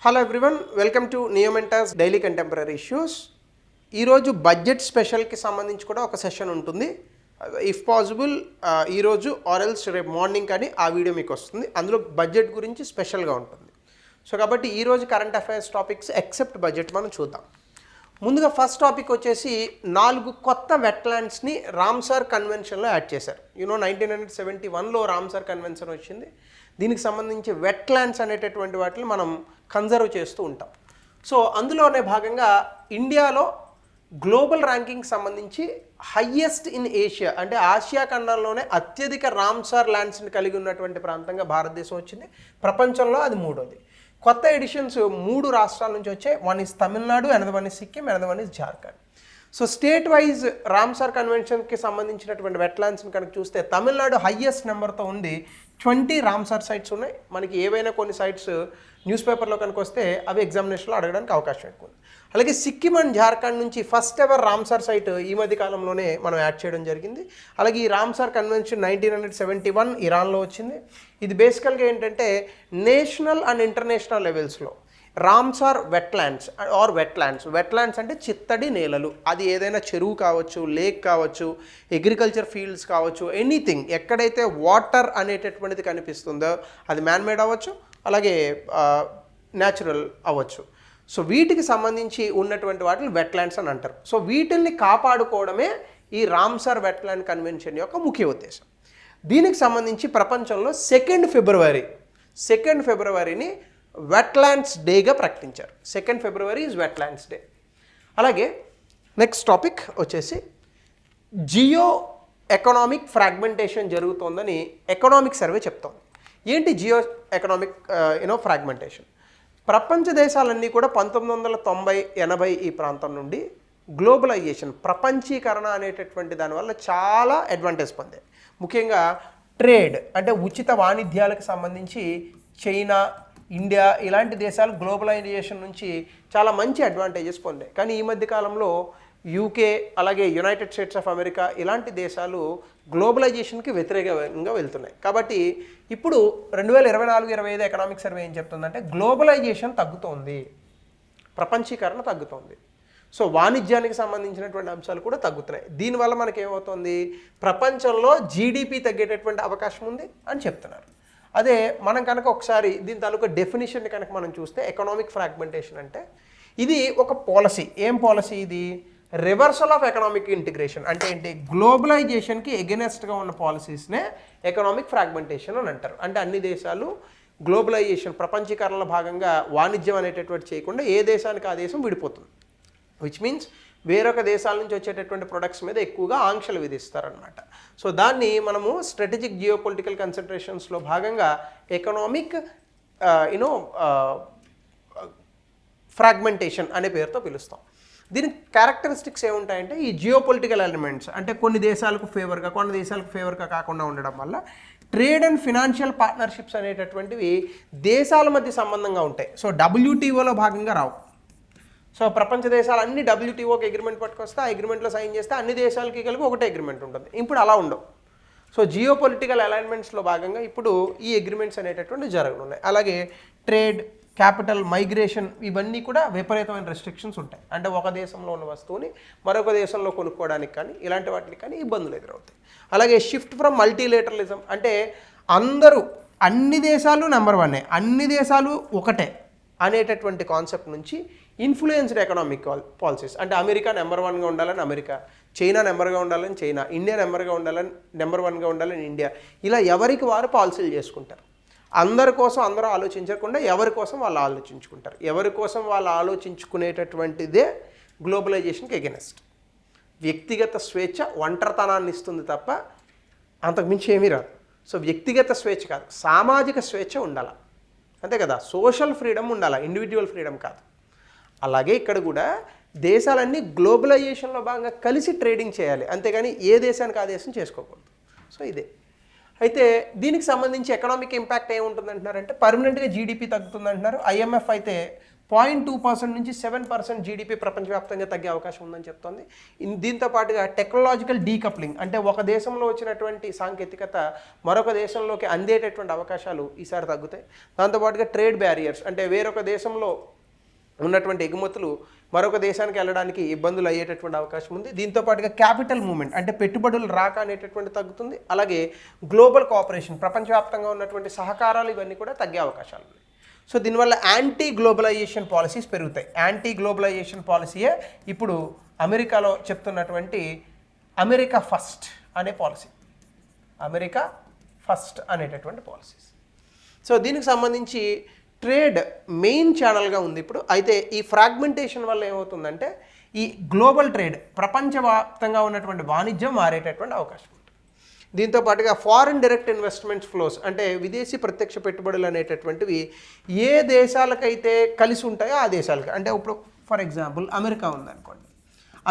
Hello everyone, welcome to Neomentas daily contemporary issues. ఈరోజు budget స్పెషల్కి సంబంధించి కూడా ఒక సెషన్ ఉంటుంది. ఇఫ్ పాసిబుల్ ఈరోజు ఆర్ఎల్స్ రేపు మార్నింగ్ కానీ ఆ వీడియో మీకు వస్తుంది. అందులో బడ్జెట్ గురించి స్పెషల్గా ఉంటుంది. సో కాబట్టి ఈరోజు current affairs topics except budget మనం చూద్దాం. ముందుగా ఫస్ట్ టాపిక్ వచ్చేసి 4 కొత్త వెట్లాండ్స్ని రామ్సార్ కన్వెన్షన్లో యాడ్ చేశారు. 1971లో రామ్సార్ కన్వెన్షన్ వచ్చింది. దీనికి సంబంధించి వెట్లాండ్స్ అనేటటువంటి వాటిని మనం కన్జర్వ్ చేస్తూ ఉంటాం. సో అందులోనే భాగంగా ఇండియాలో గ్లోబల్ ర్యాంకింగ్ సంబంధించి హయ్యెస్ట్ ఇన్ ఏషియా, అంటే ఆసియా ఖండంలోనే అత్యధిక రామ్సార్ ల్యాండ్స్ని కలిగి ఉన్నటువంటి ప్రాంతంగా భారతదేశం వచ్చింది. ప్రపంచంలో అది 3వది. కొత్త ఎడిషన్స్ 3 రాష్ట్రాల నుంచి వచ్చాయి. One is Tamil Nadu, another one is Sikkim, another one is Jharkhand. So state wise Ramsar కన్వెన్షన్కి సంబంధించినటువంటి వెట్లాండ్స్ని కనుక చూస్తే తమిళనాడు హయ్యెస్ట్ నెంబర్తో ఉంది. 20 రామ్సార్ సైట్స్ ఉన్నాయి. మనకి ఏవైనా కొన్ని సైట్స్ న్యూస్ పేపర్లో కనుక వస్తే అవి ఎగ్జామినేషన్లో అడగడానికి అవకాశం ఎక్కువ ఉంది. అలాగే సిక్కిం అండ్ జార్ఖండ్ నుంచి ఫస్ట్ ఎవర్ రామ్సార్ సైట్ ఈ మధ్య కాలంలోనే మనం యాడ్ చేయడం జరిగింది. అలాగే ఈ రామ్సార్ కన్వెన్షన్ 1971 ఇరాన్లో వచ్చింది. ఇది బేసికల్గా ఏంటంటే నేషనల్ అండ్ ఇంటర్నేషనల్ లెవెల్స్లో రామ్సార్ వెట్లాండ్స్ ఆర్ వెట్లాండ్స్ అంటే చిత్తడి నేలలు. అది ఏదైనా చెరువు కావచ్చు, లేక్ కావచ్చు, అగ్రికల్చర్ ఫీల్డ్స్ కావచ్చు, ఎనీథింగ్ ఎక్కడైతే వాటర్ అనేటటువంటిది కనిపిస్తుందో అది మ్యాన్మేడ్ అవ్వచ్చు, అలాగే న్యాచురల్ అవ్వచ్చు. సో వీటికి సంబంధించి ఉన్నటువంటి వాటిని వెట్లాండ్స్ అని అంటారు. సో వీటిల్ని కాపాడుకోవడమే ఈ రామ్సార్ వెట్లాండ్ కన్వెన్షన్ యొక్క ముఖ్య ఉద్దేశం. దీనికి సంబంధించి ప్రపంచంలో 2 ఫిబ్రవరిని వెట్లాండ్స్ డేగా ప్రకటించారు. 2 ఫిబ్రవరి ఈజ్ వెట్లాండ్స్ డే. అలాగే నెక్స్ట్ టాపిక్ వచ్చేసి జియో ఎకనామిక్ ఫ్రాగ్మెంటేషన్ జరుగుతోందని ఎకనామిక్ సర్వే చెప్తోంది. ఏంటి జియో ఎకనామిక్ ఫ్రాగ్మెంటేషన్? ప్రపంచ దేశాలన్నీ కూడా 1990, 80 ఈ ప్రాంతం నుండి గ్లోబలైజేషన్, ప్రపంచీకరణ అనేటటువంటి దానివల్ల చాలా అడ్వాంటేజ్ పొందాయి. ముఖ్యంగా ట్రేడ్ అంటే ఉచిత వాణిజ్యాలకు సంబంధించి చైనా, ఇండియా ఇలాంటి దేశాలు గ్లోబలైజేషన్ నుంచి చాలా మంచి అడ్వాంటేజెస్ పొందాయి. కానీ ఈ మధ్య కాలంలో యూకే, అలాగే యునైటెడ్ స్టేట్స్ ఆఫ్ అమెరికా ఇలాంటి దేశాలు గ్లోబలైజేషన్కి వ్యతిరేకంగా వెళ్తున్నాయి. కాబట్టి ఇప్పుడు 2024-25 ఎకనామిక్ సర్వే ఏం చెప్తుందంటే గ్లోబలైజేషన్ తగ్గుతోంది, ప్రపంచీకరణ తగ్గుతోంది. సో వాణిజ్యానికి సంబంధించినటువంటి అంశాలు కూడా తగ్గుతున్నాయి. దీనివల్ల మనకి ఏమవుతుంది, ప్రపంచంలో జీడిపి తగ్గేటటువంటి అవకాశం ఉంది అని చెప్తున్నారు. అదే మనం కనుక ఒకసారి దీని తాలూకా డెఫినేషన్ని కనుక మనం చూస్తే ఎకనామిక్ ఫ్రాగ్మెంటేషన్ అంటే ఇది ఒక పాలసీ. ఏం పాలసీ ఇది? Reversal of economic integration. అంటే ఏంటి? గ్లోబలైజేషన్కి ఎగెనెస్ట్గా ఉన్న పాలసీస్నే ఎకనామిక్ ఫ్రాగ్మెంటేషన్ అని అంటారు. అంటే అన్ని దేశాలు గ్లోబలైజేషన్, ప్రపంచీకరణలో భాగంగా వాణిజ్యం అనేటటువంటి చేయకుండా ఏ దేశానికి ఆ దేశం విడిపోతుంది. విచ్ మీన్స్ వేరొక దేశాల నుంచి వచ్చేటటువంటి ప్రొడక్ట్స్ మీద ఎక్కువగా ఆంక్షలు విధిస్తారనమాట. సో దాన్ని మనము స్ట్రాటజిక్ జియోపొలిటికల్ కన్సిడరేషన్స్లో భాగంగా ఎకనామిక్ ఫ్రాగ్మెంటేషన్ అనే పేరుతో పిలుస్తాం. దీని క్యారెక్టరిస్టిక్స్ ఏముంటాయంటే ఈ జియోపొలిటికల్ ఎలిమెంట్స్ అంటే కొన్ని దేశాలకు ఫేవర్గా, కొన్ని దేశాలకు ఫేవర్గా కాకుండా ఉండడం వల్ల ట్రేడ్ అండ్ ఫినాన్షియల్ పార్ట్నర్షిప్స్ అనేటటువంటివి దేశాల మధ్య సంబంధంగా ఉంటాయి. సో WTOలో భాగంగా రావు. సో ప్రపంచ దేశాలు అన్ని WTOకి అగ్రిమెంట్ పట్టుకొస్తే ఆ అగ్రిమెంట్లో సైన్ చేస్తే అన్ని దేశాలకి కలిపి ఒకటే అగ్రిమెంట్ ఉంటుంది. ఇప్పుడు అలా ఉండవు. సో జియోపొలిటికల్ అలైన్మెంట్స్లో భాగంగా ఇప్పుడు ఈ అగ్రిమెంట్స్ అనేటటువంటి జరగనున్నాయి. అలాగే ట్రేడ్, క్యాపిటల్, మైగ్రేషన్ ఇవన్నీ కూడా విపరీతమైన రెస్ట్రిక్షన్స్ ఉంటాయి. అంటే ఒక దేశంలో ఉన్న వస్తువుని మరొక దేశంలో కొనుక్కోవడానికి కానీ ఇలాంటి వాటికి కానీ ఇబ్బందులు ఎదురవుతాయి. అలాగే షిఫ్ట్ ఫ్రమ్ మల్టీలేటరలిజం అంటే అన్ని దేశాలు నెంబర్ 1, అన్ని దేశాలు ఒకటే అనేటటువంటి కాన్సెప్ట్ నుంచి ఇన్ఫ్లుయెన్స్డ్ ఎకనామిక్ పాలసీస్ అంటే అమెరికా నెంబర్ 1గా ఉండాలని అమెరికా, చైనా నెంబర్గా ఉండాలని చైనా, ఇండియా నెంబర్ 1గా ఉండాలని ఇండియా, ఇలా ఎవరికి వారు పాలసీలు చేసుకుంటారు. అందరి కోసం అందరూ ఆలోచించకుండా ఎవరి కోసం వాళ్ళు ఆలోచించుకుంటారు. ఎవరి కోసం వాళ్ళు ఆలోచించుకునేటటువంటిదే గ్లోబలైజేషన్కి ఎగెనెస్ట్. వ్యక్తిగత స్వేచ్ఛ ఒంటరితనాన్ని ఇస్తుంది తప్ప అంతకుమించి ఏమీ రాదు. సో వ్యక్తిగత స్వేచ్ఛ కాదు, సామాజిక స్వేచ్ఛ ఉండాలి, అంతే కదా. సోషల్ ఫ్రీడమ్ ఉండాలి, ఇండివిజువల్ ఫ్రీడమ్ కాదు. అలాగే ఇక్కడ కూడా దేశాలన్నీ గ్లోబలైజేషన్లో భాగంగా కలిసి ట్రేడింగ్ చేయాలి, అంతేగాని ఏ దేశానికి ఆ దేశం చేసుకోకూడదు. సో ఇదే. అయితే దీనికి సంబంధించి ఎకనామిక్ ఇంపాక్ట్ ఏముంటుంది అంటున్నారంటే పర్మనెంట్గా జీడిపి తగ్గుతుంది అంటున్నారు. IMF అయితే 0.2% నుంచి 7% జీడిపి ప్రపంచవ్యాప్తంగా తగ్గే అవకాశం ఉందని చెప్తోంది. దీంతో పాటుగా టెక్నాలజికల్ డీకప్లింగ్, అంటే ఒక దేశంలో వచ్చినటువంటి సాంకేతికత మరొక దేశంలోకి అందేటటువంటి అవకాశాలు ఈసారి తగ్గుతాయి. దాంతోపాటుగా ట్రేడ్ బ్యారియర్స్, అంటే వేరొక దేశంలో ఉన్నటువంటి ఎగుమతులు మరొక దేశానికి వెళ్ళడానికి ఇబ్బందులు అయ్యేటటువంటి అవకాశం ఉంది. దీంతో పాటుగా క్యాపిటల్ మూవ్మెంట్, అంటే పెట్టుబడులు రాక అనేటటువంటి తగ్గుతుంది. అలాగే గ్లోబల్ కోఆపరేషన్, ప్రపంచవ్యాప్తంగా ఉన్నటువంటి సహకారాలు ఇవన్నీ కూడా తగ్గే అవకాశాలు ఉన్నాయి. సో దీనివల్ల యాంటీ గ్లోబలైజేషన్ పాలసీస్ పెరుగుతాయి. యాంటీ గ్లోబలైజేషన్ పాలసీయే ఇప్పుడు అమెరికాలో చెప్తున్నటువంటి అమెరికా ఫస్ట్ అనే పాలసీ, అమెరికా ఫస్ట్ అనేటటువంటి పాలసీస్. సో దీనికి సంబంధించి ట్రేడ్ మెయిన్ ఛానల్గా ఉంది ఇప్పుడు. అయితే ఈ ఫ్రాగ్మెంటేషన్ వల్ల ఏమవుతుందంటే ఈ గ్లోబల్ ట్రేడ్, ప్రపంచవ్యాప్తంగా ఉన్నటువంటి వాణిజ్యం మారేటటువంటి అవకాశం ఉంటుంది. దీంతో పాటుగా ఫారిన్ డైరెక్ట్ ఇన్వెస్ట్మెంట్స్ ఫ్లోస్, అంటే విదేశీ ప్రత్యక్ష పెట్టుబడులు అనేటటువంటివి ఏ దేశాలకైతే కలిసి ఉంటాయో ఆ దేశాలకి, అంటే ఇప్పుడు ఫర్ ఎగ్జాంపుల్ అమెరికా ఉందనుకోండి,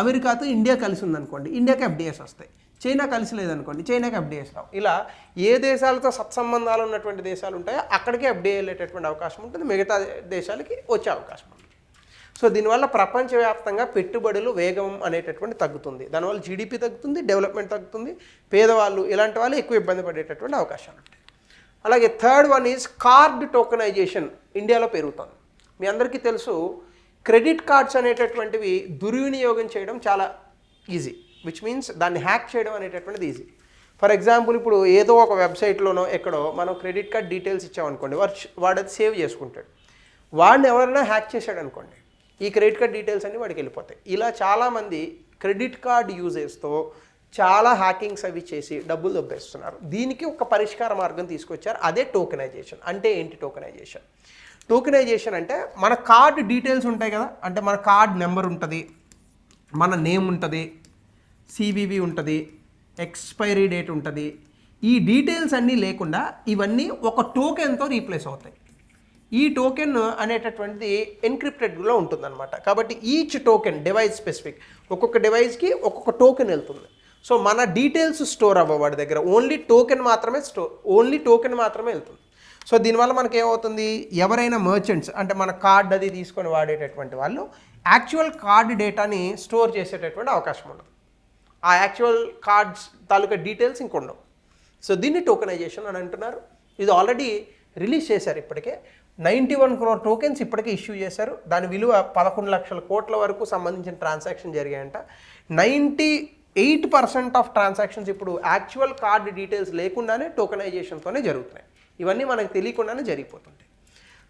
అమెరికాతో ఇండియా కలిసి ఉందనుకోండి, ఇండియాకి ఎఫ్డిఎస్ వస్తాయి. చైనా కలిసి లేదనుకోండి, చైనాకి ఎఫ్డిఎస్ రావు. ఇలా ఏ దేశాలతో సత్సంబంధాలు ఉన్నటువంటి దేశాలు ఉంటాయో అక్కడికే ఎఫ్డిఐ వెళ్ళేటటువంటి అవకాశం ఉంటుంది, మిగతా దేశాలకి వచ్చే అవకాశం ఉంటుంది. సో దీనివల్ల ప్రపంచవ్యాప్తంగా పెట్టుబడులు వేగం అనేటటువంటి తగ్గుతుంది. దానివల్ల జీడిపి తగ్గుతుంది, డెవలప్మెంట్ తగ్గుతుంది, పేదవాళ్ళు ఇలాంటి వాళ్ళు ఎక్కువ ఇబ్బంది పడేటటువంటి అవకాశాలు ఉంటాయి. అలాగే third one is card tokenization ఇండియాలో పెరుగుతుంది. మీ అందరికీ తెలుసు, క్రెడిట్ కార్డ్స్ అనేటటువంటివి దుర్వినియోగం చేయడం చాలా ఈజీ, విచ్ మీన్స్ దాన్ని హ్యాక్ చేయడం అనేటటువంటిది ఈజీ. ఫర్ ఎగ్జాంపుల్ ఇప్పుడు ఏదో ఒక వెబ్సైట్లోనో ఎక్కడో మనం క్రెడిట్ కార్డ్ డీటెయిల్స్ ఇచ్చామనుకోండి, వాడు అది సేవ్ చేసుకుంటాడు. వాడిని ఎవరైనా హ్యాక్ చేశాడు అనుకోండి, ఈ క్రెడిట్ కార్డ్ డీటెయిల్స్ అన్నీ వాడికి వెళ్ళిపోతాయి. ఇలా చాలామంది క్రెడిట్ కార్డ్ యూజెస్తో చాలా హ్యాకింగ్స్ అవి చేసి డబ్బులు దొబ్బేస్తున్నారు. దీనికి ఒక పరిష్కార మార్గం తీసుకొచ్చారు, అదే టోకెనైజేషన్. అంటే ఏంటి టోకెనైజేషన్? టోకెనైజేషన్ అంటే మన కార్డ్ డీటెయిల్స్ ఉంటాయి కదా, అంటే మన కార్డ్ నెంబర్ ఉంటుంది, మన నేమ్ ఉంటుంది, సివివి ఉంటుంది, ఎక్స్పైరీ డేట్ ఉంటుంది. ఈ డీటెయిల్స్ అన్నీ లేకుండా ఇవన్నీ ఒక టోకెన్తో రీప్లేస్ అవుతాయి. ఈ టోకెన్ అనేటటువంటిది ఎన్క్రిప్టెడ్లో ఉంటుందన్నమాట. కాబట్టి ఈచ్ టోకెన్ డివైస్ స్పెసిఫిక్, ఒక్కొక్క డివైస్కి ఒక్కొక్క టోకెన్ వెళ్తుంది. సో మన డీటెయిల్స్ స్టోర్ అవ్వ వాడి దగ్గర ఓన్లీ టోకెన్ మాత్రమే వెళ్తుంది. సో దీనివల్ల మనకి ఏమవుతుంది, ఎవరైనా మర్చెంట్స్, అంటే మన కార్డ్ అది తీసుకొని వాడేటటువంటి వాళ్ళు యాక్చువల్ కార్డ్ డేటాని స్టోర్ చేసేటటువంటి అవకాశం ఉండదు. ఆ యాక్చువల్ కార్డ్స్ తాలూకా డీటెయిల్స్ ఇంకొండవు. సో దీన్ని టోకెనైజేషన్ అని అంటున్నారు. ఇది ఆల్రెడీ రిలీజ్ చేశారు. ఇప్పటికే 91 crore టోకెన్స్ ఇప్పటికే ఇష్యూ చేశారు. దాని విలువ 11 లక్షల కోట్ల వరకు సంబంధించిన ట్రాన్సాక్షన్ జరిగాయంట. 98% ఆఫ్ ట్రాన్సాక్షన్స్ ఇప్పుడు యాక్చువల్ కార్డ్ డీటెయిల్స్ లేకుండానే టోకెనైజేషన్తోనే జరుగుతున్నాయి. ఇవన్నీ మనకు తెలియకుండానే జరిగిపోతుంటాయి.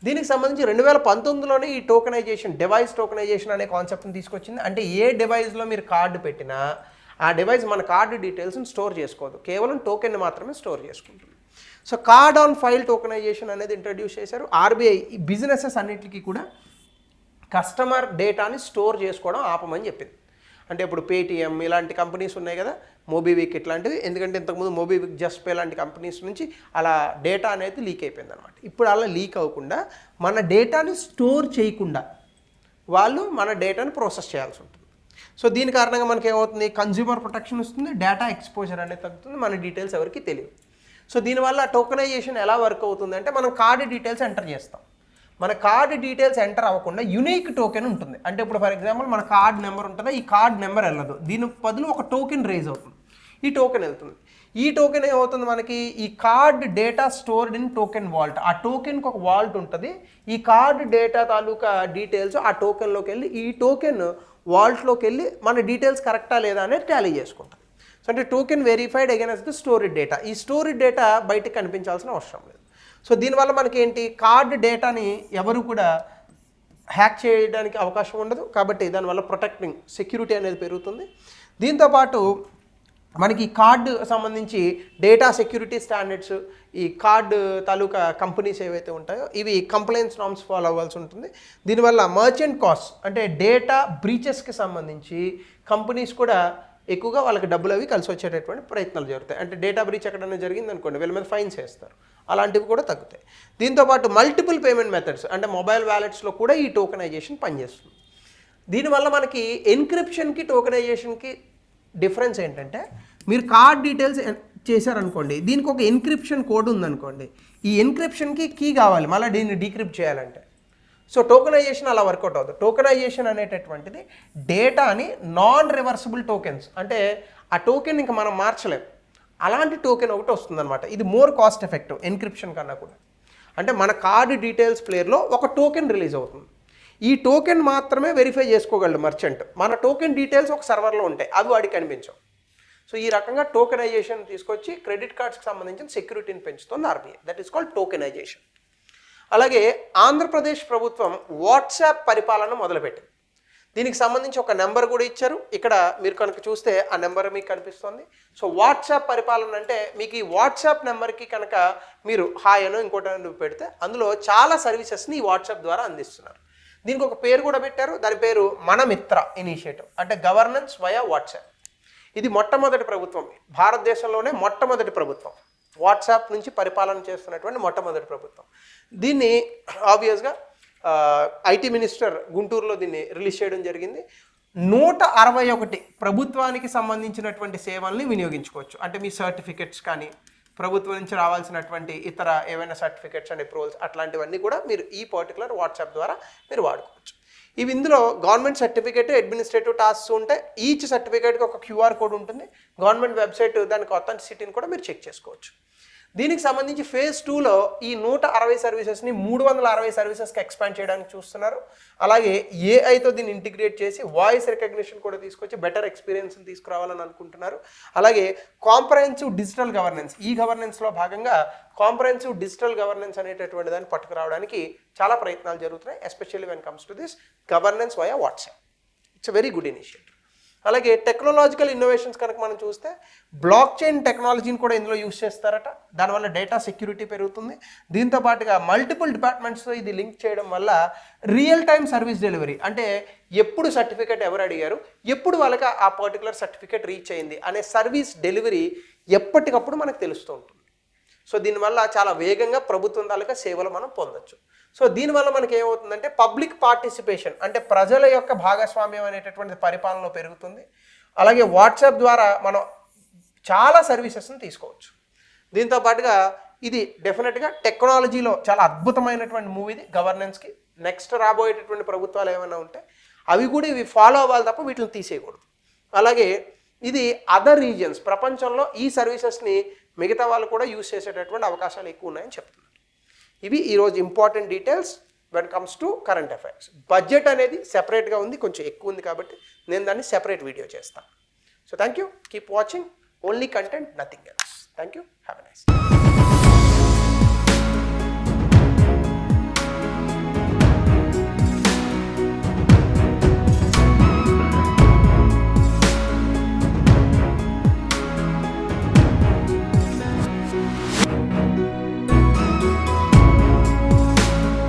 దీనికి సంబంధించి 2019లోనే ఈ టోకెనైజేషన్, డివైస్ టోకెనైజేషన్ అనే కాన్సెప్ట్ని తీసుకొచ్చింది. అంటే ఏ డివైస్లో మీరు కార్డు పెట్టినా ఆ డివైస్ మన కార్డు డీటెయిల్స్ని స్టోర్ చేసుకోదు, కేవలం టోకెన్ మాత్రమే స్టోర్ చేసుకుంటుంది. So card on file tokenization అనేది ఇంట్రడ్యూస్ చేశారు. ఆర్బీఐ ఈ బిజినెసెస్ అన్నిటికీ కూడా కస్టమర్ డేటాని స్టోర్ చేసుకోవడం ఆపమని చెప్పింది. అంటే ఇప్పుడు పేటిఎం ఇలాంటి కంపెనీస్ ఉన్నాయి కదా, మోబీవిక్ ఇట్లాంటివి, ఎందుకంటే ఇంతకుముందు మోబీవిక్, జస్ట్ పే లాంటి కంపెనీస్ నుంచి అలా డేటా అనేది లీక్ అయిపోయింది అనమాట. ఇప్పుడు అలా లీక్ అవ్వకుండా మన డేటాని స్టోర్ చేయకుండా వాళ్ళు మన డేటాని ప్రాసెస్ చేయాల్సి ఉంటుంది. సో దీని కారణంగా మనకి ఏమవుతుంది, కన్జ్యూమర్ ప్రొటెక్షన్ వస్తుంది, డేటా ఎక్స్పోజర్ అనేది తగ్గుతుంది, మన డీటెయిల్స్ ఎవరికి తెలియదు. సో దీనివల్ల టోకెనైజేషన్ ఎలా వర్క్ అవుతుంది అంటే, మనం కార్డు డీటెయిల్స్ ఎంటర్ చేస్తాం, మన కార్డు డీటెయిల్స్ ఎంటర్ అవ్వకుండా యునిక్ టోకెన్ ఉంటుంది. అంటే ఇప్పుడు ఫర్ ఎగ్జాంపుల్ మన కార్డ్ నెంబర్ ఉంటుందా, ఈ కార్డ్ నెంబర్ వెళ్ళదు, దీని బదులు ఒక టోకెన్ రేజ్ అవుతుంది, ఈ టోకెన్ వెళ్తుంది. ఈ టోకెన్ ఏమవుతుంది, మనకి ఈ card data stored in token vault, ఆ టోకెన్కి ఒక వాల్ట్ ఉంటుంది. ఈ కార్డ్ డేటా తాలూకా డీటెయిల్స్ ఆ టోకెన్లోకి వెళ్ళి, ఈ టోకెన్ వాల్ట్లోకి వెళ్ళి మన డీటెయిల్స్ కరెక్టా లేదా అనేది టాలీ చేసుకుంటుంది. సో అంటే token verified against the storage data. ఈ స్టోరేజ్ డేటా బయటకు కనిపించాల్సిన అవసరం లేదు. సో దీనివల్ల మనకి ఏంటి, కార్డ్ డేటాని ఎవరు కూడా హ్యాక్ చేయడానికి అవకాశం ఉండదు. కాబట్టి దానివల్ల ప్రొటెక్టింగ్ సెక్యూరిటీ అనేది పెరుగుతుంది. దీంతోపాటు మనకి కార్డు సంబంధించి డేటా సెక్యూరిటీ స్టాండర్డ్స్, ఈ కార్డు తాలూకా కంపెనీస్ ఏవైతే ఉంటాయో ఇవి కంప్లైన్స్ నామ్స్ ఫాలో అవ్వాల్సి ఉంటుంది. దీనివల్ల మర్చెంట్ కాస్ట్, అంటే డేటా బ్రీచెస్కి సంబంధించి కంపెనీస్ కూడా ఎక్కువగా వాళ్ళకి డబ్బులు అవి కలిసి వచ్చేటటువంటి ప్రయత్నాలు జరుగుతాయి. అంటే డేటా బ్రీచ్ ఎక్కడైనా జరిగింది అనుకోండి, వీళ్ళ మీద ఫైన్స్ వేస్తారు, అలాంటివి కూడా తగ్గుతాయి. దీంతోపాటు మల్టిపుల్ పేమెంట్ మెథడ్స్, అంటే మొబైల్ వ్యాలెట్స్లో కూడా ఈ టోకెనైజేషన్ పనిచేస్తుంది. దీనివల్ల మనకి ఎన్క్రిప్షన్కి టోకెనైజేషన్కి డిఫరెన్స్ ఏంటంటే, మీరు కార్డ్ డీటెయిల్స్ చేశారనుకోండి, దీనికి ఒక ఎన్క్రిప్షన్ కోడ్ ఉందనుకోండి, ఈ ఎన్క్రిప్షన్కి కీ కావాలి మళ్ళీ దీన్ని డీక్రిప్ట్ చేయాలంటే. సో టోకెనైజేషన్ అలా వర్కౌట్ అవుతుంది. టోకెనైజేషన్ అనేటటువంటిది డేటాని నాన్ రివర్సిబుల్ టోకెన్స్, అంటే ఆ టోకెన్ ఇంకా మనం మార్చలేం, అలాంటి టోకెన్ ఒకటి వస్తుందన్నమాట. ఇది మోర్ కాస్ట్ ఎఫెక్టివ్ ఎన్క్రిప్షన్ కన్నా కూడా. అంటే మన కార్డు డీటెయిల్స్ ప్లేయర్లో ఒక టోకెన్ రిలీజ్ అవుతుంది. ఈ టోకెన్ మాత్రమే వెరిఫై చేసుకోగలడు మర్చెంట్. మన టోకెన్ డీటెయిల్స్ ఒక సర్వర్లో ఉంటాయి, అవి వాడికి కనిపించవు. సో ఈ రకంగా టోకెనైజేషన్ తీసుకొచ్చి క్రెడిట్ కార్డ్స్కి సంబంధించిన సెక్యూరిటీని పెంచుతుంది RBI. That is called tokenization. అలాగే ఆంధ్రప్రదేశ్ ప్రభుత్వం వాట్సాప్ పరిపాలన మొదలుపెట్టింది. దీనికి సంబంధించి ఒక నెంబర్ కూడా ఇచ్చారు. ఇక్కడ మీరు కనుక చూస్తే ఆ నెంబర్ మీకు కనిపిస్తుంది. సో వాట్సాప్ పరిపాలన అంటే మీకు ఈ వాట్సాప్ నెంబర్కి కనుక మీరు హాయ్ అనో ఇంకోటి పెడితే అందులో చాలా సర్వీసెస్ని ఈ వాట్సాప్ ద్వారా అందిస్తున్నారు. దీనికి ఒక పేరు కూడా పెట్టారు. దాని పేరు మన మిత్ర ఇనిషియేటివ్, అంటే గవర్నెన్స్ వయా వాట్సాప్. ఇది మొట్టమొదటి ప్రభుత్వం, భారతదేశంలోనే మొట్టమొదటి ప్రభుత్వం, వాట్సాప్ నుంచి పరిపాలన చేస్తున్నటువంటి మొట్టమొదటి ప్రభుత్వం. దీన్ని ఆబ్వియస్గా ఐటీ మినిస్టర్ గుంటూరులో దీన్ని రిలీజ్ చేయడం జరిగింది. 161 ప్రభుత్వానికి సంబంధించినటువంటి సేవల్ని వినియోగించుకోవచ్చు. అంటే మీ సర్టిఫికెట్స్ కానీ, ప్రభుత్వం నుంచి రావాల్సినటువంటి ఇతర ఏవైనా సర్టిఫికెట్స్ అండ్ అప్రూవల్స్ అట్లాంటివన్నీ కూడా మీరు ఈ పర్టికులర్ వాట్సాప్ ద్వారా మీరు వాడుకోవచ్చు. ఇవి ఇందులో గవర్నమెంట్ సర్టిఫికేట్, అడ్మినిస్ట్రేటివ్ టాస్క్స్ ఉంటాయి. ఈచ్ సర్టిఫికేట్కి ఒక క్యూఆర్ కోడ్ ఉంటుంది. గవర్నమెంట్ వెబ్సైట్ దానికి అథెంటిసిటీని కూడా మీరు చెక్ చేసుకోవచ్చు. దీనికి సంబంధించి ఫేజ్ 2లో ఈ 160 సర్వీసెస్ని 360 సర్వీసెస్కి ఎక్స్పాండ్ చేయడానికి చూస్తున్నారు. అలాగే ఏఐతో దీన్ని ఇంటిగ్రేట్ చేసి వాయిస్ రికగ్నిషన్ కూడా తీసుకొచ్చి బెటర్ ఎక్స్పీరియన్స్ని తీసుకురావాలని అనుకుంటున్నారు. అలాగే కాంప్రహెన్సివ్ డిజిటల్ గవర్నెన్స్, ఈ గవర్నెన్స్లో భాగంగా కాంప్రహెన్సివ్ డిజిటల్ గవర్నెన్స్ అనేటటువంటి దాన్ని పట్టుకురావడానికి చాలా ప్రయత్నాలు జరుగుతున్నాయి, especially when comes to this governance via WhatsApp. It's a very good initiative. అలాగే టెక్నాలజికల్ ఇన్నోవేషన్స్ కనుక మనం చూస్తే బ్లాక్ చైన్ టెక్నాలజీని కూడా ఇందులో యూస్ చేస్తారట. దానివల్ల డేటా సెక్యూరిటీ పెరుగుతుంది. దీంతో పాటుగా మల్టిపుల్ డిపార్ట్మెంట్స్తో ఇది లింక్ చేయడం వల్ల రియల్ టైమ్ సర్వీస్ డెలివరీ, అంటే ఎప్పుడు సర్టిఫికేట్ ఎవరు అడిగారు, ఎప్పుడు వాళ్ళకి ఆ పర్టికులర్ సర్టిఫికేట్ రీచ్ అయింది అనే సర్వీస్ డెలివరీ ఎప్పటికప్పుడు మనకు తెలుస్తూ ఉంటుంది. సో దీనివల్ల చాలా వేగంగా ప్రభుత్వం తాలూకా సేవలు మనం పొందొచ్చు. సో దీనివల్ల మనకి ఏమవుతుందంటే పబ్లిక్ పార్టిసిపేషన్, అంటే ప్రజల యొక్క భాగస్వామ్యం అనేటటువంటి పరిపాలనలో పెరుగుతుంది. అలాగే వాట్సాప్ ద్వారా మనం చాలా సర్వీసెస్ని తీసుకోవచ్చు. దీంతో పాటుగా ఇది డెఫినెట్గా టెక్నాలజీలో చాలా అద్భుతమైనటువంటి మూవ్ ఇది గవర్నెన్స్కి. నెక్స్ట్ రాబోయేటటువంటి ప్రభుత్వాలు ఏమైనా ఉంటే అవి కూడా ఇవి ఫాలో అవ్వాలి తప్ప వీటిని తీసేయకూడదు. అలాగే ఇది అదర్ రీజియన్స్, ప్రపంచంలో ఈ సర్వీసెస్ని మిగతా వాళ్ళు కూడా యూజ్ చేసేటటువంటి అవకాశాలు ఎక్కువ ఉన్నాయని చెప్తున్నారు. ఇవి ఈరోజు important details when comes to current affairs. Budget అనేది సెపరేట్గా ఉంది, కొంచెం ఎక్కువ ఉంది కాబట్టి నేను దాన్ని సెపరేట్ వీడియో చేస్తాను. So thank you, keep watching, only content, nothing else. Thank you, have a nice day.